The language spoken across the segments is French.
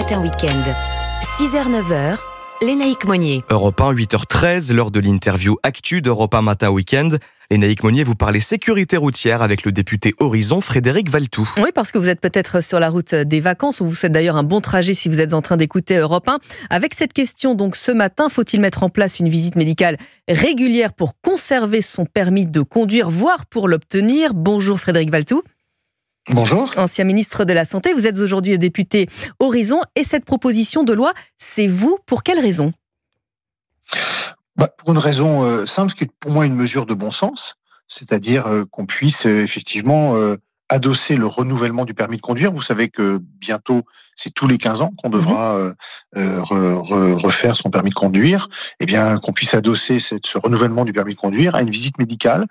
Matin Week-end. 6h-9h, Lénaïque Monnier. Europe 1, 8h13, l'heure de l'interview Actu d'Europe 1 Matin Week-end. Lénaïque Monnier, vous parlez sécurité routière avec le député Horizon, Frédéric Valletoux. Oui, parce que vous êtes peut-être sur la route des vacances, ou vous faites d'ailleurs un bon trajet si vous êtes en train d'écouter Europe 1. Avec cette question, donc ce matin, faut-il mettre en place une visite médicale régulière pour conserver son permis de conduire, voire pour l'obtenir? Bonjour Frédéric Valletoux. Bonjour. Ancien ministre de la Santé, vous êtes aujourd'hui député Horizon. Et cette proposition de loi, c'est vous, pour quelle raison? Pour une raison simple, ce qui est pour moi une mesure de bon sens, c'est-à-dire qu'on puisse effectivement adosser le renouvellement du permis de conduire. Vous savez que bientôt, c'est tous les 15 ans qu'on devra refaire son permis de conduire. Eh bien, qu'on puisse adosser ce renouvellement du permis de conduire à une visite médicale.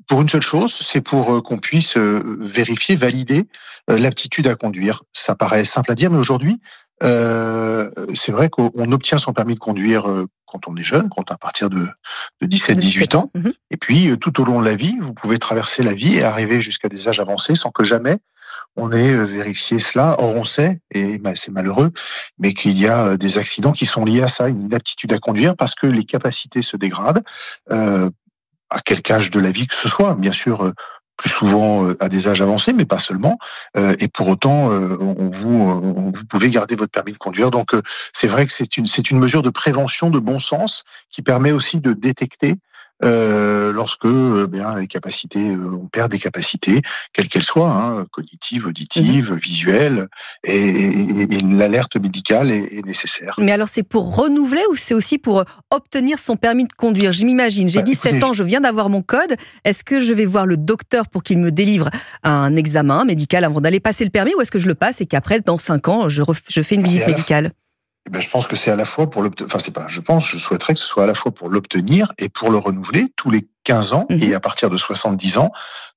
Pour une seule chose, c'est pour qu'on puisse vérifier, valider l'aptitude à conduire. Ça paraît simple à dire, mais aujourd'hui, c'est vrai qu'on obtient son permis de conduire quand on est jeune, à partir de 17-18 ans. Et puis, tout au long de la vie, vous pouvez traverser la vie et arriver jusqu'à des âges avancés sans que jamais on ait vérifié cela. Or, on sait, et c'est malheureux, mais qu'il y a des accidents qui sont liés à ça, une inaptitude à conduire, parce que les capacités se dégradent. À quelque âge de la vie que ce soit, bien sûr, plus souvent à des âges avancés, mais pas seulement. Et pour autant, vous pouvez garder votre permis de conduire. Donc, c'est vrai que c'est une mesure de prévention de bon sens qui permet aussi de détecter lorsque les capacités, on perd des capacités, quelles qu'elles soient, cognitives, auditives, visuelles, et l'alerte médicale est nécessaire. Mais alors, c'est pour renouveler ou c'est aussi pour obtenir son permis de conduire? Je m'imagine, j'ai 17 ans, je viens d'avoir mon code. Est-ce que je vais voir le docteur pour qu'il me délivre un examen médical avant d'aller passer le permis, ou est-ce que je le passe et qu'après, dans 5 ans, je fais une visite médicale? Je pense que c'est à la fois pour l'obtenir, je souhaiterais que ce soit à la fois pour l'obtenir et pour le renouveler tous les 15 ans et à partir de 70 ans,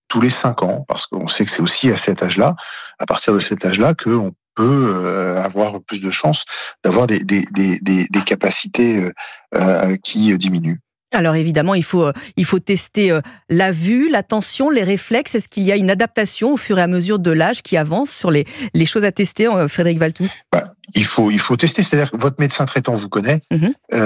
tous les 5 ans, parce qu'on sait que c'est aussi à cet âge-là, à partir de cet âge-là, qu'on peut avoir plus de chances d'avoir des capacités qui diminuent. Alors évidemment, il faut tester la vue, l'attention, les réflexes. Est-ce qu'il y a une adaptation au fur et à mesure de l'âge qui avance sur les choses à tester, Frédéric Valletoux? Il faut tester, c'est-à-dire que votre médecin traitant vous connaît et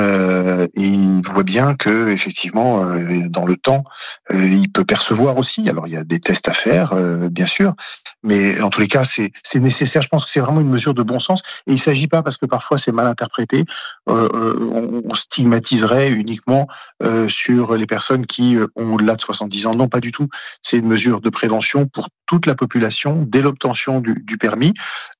il voit bien que effectivement dans le temps il peut percevoir aussi. Alors il y a des tests à faire, bien sûr, mais en tous les cas c'est nécessaire. Je pense que c'est vraiment une mesure de bon sens et il s'agit pas, parce que parfois c'est mal interprété, on stigmatiserait uniquement sur les personnes qui ont au-delà de 70 ans. Non, pas du tout. C'est une mesure de prévention pour toute la population dès l'obtention du permis.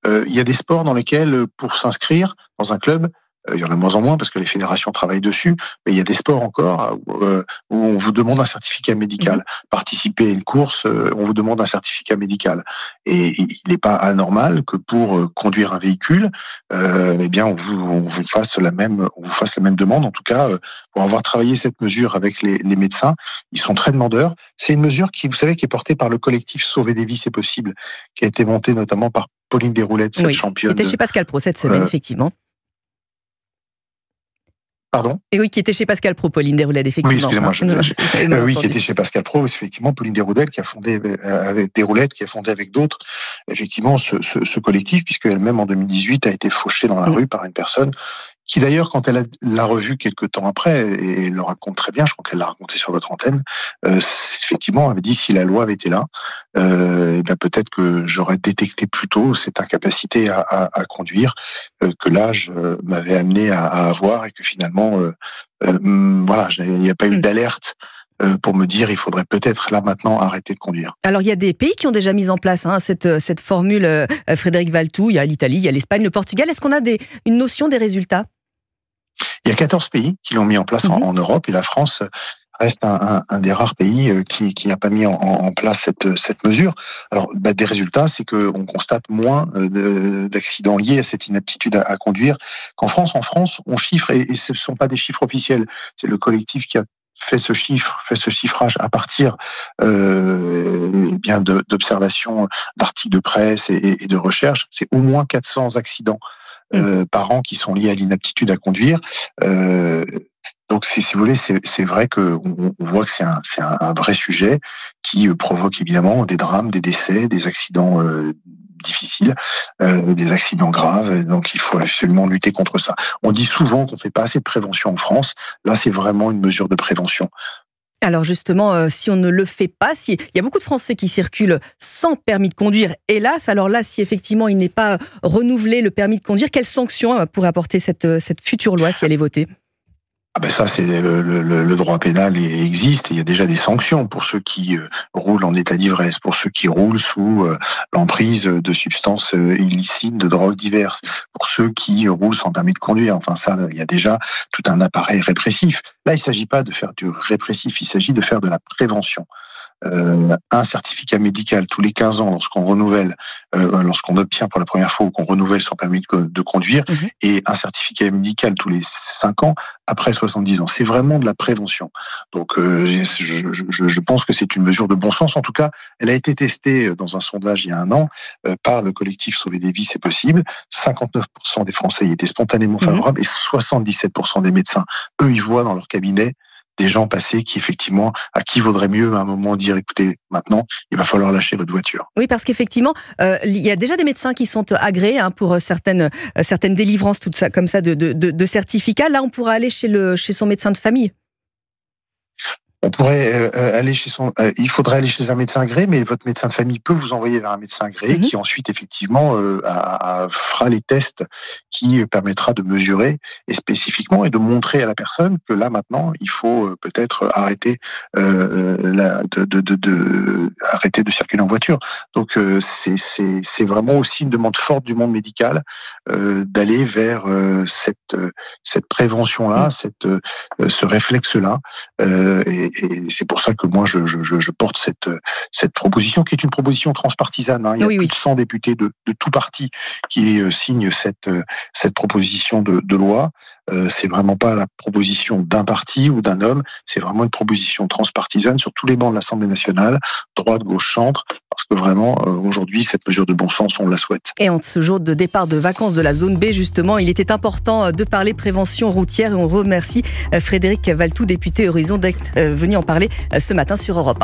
Il y a des sports dans lesquels, pour s'inscrire dans un club, il y en a de moins en moins parce que les fédérations travaillent dessus, mais il y a des sports encore où on vous demande un certificat médical. Participer à une course, on vous demande un certificat médical. Et il n'est pas anormal que pour conduire un véhicule, on vous fasse la même demande. En tout cas, pour avoir travaillé cette mesure avec les médecins, ils sont très demandeurs. C'est une mesure qui, vous savez, qui est portée par le collectif Sauver des vies, c'est possible, qui a été montée notamment par Pauline Desroulettes, cette championne. Qui était chez Pascal Pro cette semaine, effectivement. Pardon? Et oui, qui était chez Pascal Pro, Pauline Desroulettes, effectivement. Oui, excusez-moi. Oui, qui était chez Pascal Pro, effectivement, Pauline Desroulettes, qui a fondé avec d'autres, effectivement, ce collectif, puisqu'elle-même, en 2018, a été fauchée dans la rue par une personne qui, d'ailleurs, quand elle l'a revue quelques temps après, et elle le raconte très bien, je crois qu'elle l'a raconté sur votre antenne, effectivement, avait dit, si la loi avait été là, peut-être que j'aurais détecté plus tôt cette incapacité à conduire que l'âge m'avait amené à avoir, et que finalement, il n'y a pas eu d'alerte pour me dire il faudrait peut-être là maintenant arrêter de conduire. Alors il y a des pays qui ont déjà mis en place cette formule, Frédéric Valletoux. Il y a l'Italie, il y a l'Espagne, le Portugal. Est-ce qu'on a une notion des résultats? Il y a 14 pays qui l'ont mis en place en Europe, et la France reste un des rares pays qui n'a pas mis en place cette mesure. Alors, des résultats, c'est qu'on constate moins d'accidents liés à cette inaptitude à conduire qu'en France. En France, on chiffre, et ce ne sont pas des chiffres officiels, c'est le collectif qui a fait ce chiffrage à partir d'observations, d'articles de presse et de recherches. C'est au moins 400 accidents par an qui sont liés à l'inaptitude à conduire. Donc, si vous voulez, c'est vrai qu'on voit que c'est un vrai sujet qui provoque évidemment des drames, des décès, des accidents difficiles. difficiles, des accidents graves. Et donc, il faut absolument lutter contre ça. On dit souvent qu'on ne fait pas assez de prévention en France. Là, c'est vraiment une mesure de prévention. Alors justement, si on ne le fait pas, il y a beaucoup de Français qui circulent sans permis de conduire, hélas, alors là, si effectivement il n'est pas renouvelé le permis de conduire, quelles sanctions pourrait apporter cette future loi si elle est votée ? Ah ben ça, c'est le droit pénal existe. Et il y a déjà des sanctions pour ceux qui roulent en état d'ivresse, pour ceux qui roulent sous l'emprise de substances illicites, de drogues diverses, pour ceux qui roulent sans permis de conduire. Enfin ça, il y a déjà tout un appareil répressif. Là, il ne s'agit pas de faire du répressif, il s'agit de faire de la prévention. Un certificat médical tous les 15 ans lorsqu'on renouvelle, lorsqu'on obtient pour la première fois ou qu'on renouvelle son permis de conduire, et un certificat médical tous les 5 ans après 70 ans. C'est vraiment de la prévention. Donc je pense que c'est une mesure de bon sens. En tout cas, elle a été testée dans un sondage il y a 1 an par le collectif Sauver des vies, c'est possible. 59% des Français y étaient spontanément favorables et 77% des médecins, eux, ils voient dans leur cabinet des gens passés qui, effectivement, à qui vaudrait mieux à un moment dire, écoutez, maintenant, il va falloir lâcher votre voiture. Oui, parce qu'effectivement, il y a déjà des médecins qui sont agréés pour certaines délivrances, tout ça, comme ça, de certificats. Là, on pourra aller chez son médecin de famille. On pourrait aller il faudrait aller chez un médecin agréé, mais votre médecin de famille peut vous envoyer vers un médecin agréé qui ensuite effectivement fera les tests qui permettra de mesurer et spécifiquement et de montrer à la personne que là maintenant il faut peut-être arrêter arrêter de circuler en voiture. Donc c'est vraiment aussi une demande forte du monde médical d'aller vers cette prévention là, ce réflexe là. Et c'est pour ça que moi je porte cette proposition qui est une proposition transpartisane. Il y a plus de 100 députés de tout parti qui signent cette proposition de loi. C'est vraiment pas la proposition d'un parti ou d'un homme, c'est vraiment une proposition transpartisane sur tous les bancs de l'Assemblée nationale, droite, gauche, centre, parce que vraiment aujourd'hui cette mesure de bon sens on la souhaite. Et en ce jour de départ de vacances de la zone B justement, il était important de parler prévention routière et on remercie Frédéric Valletoux, député Horizon, d'être venu en parler ce matin sur Europe 1.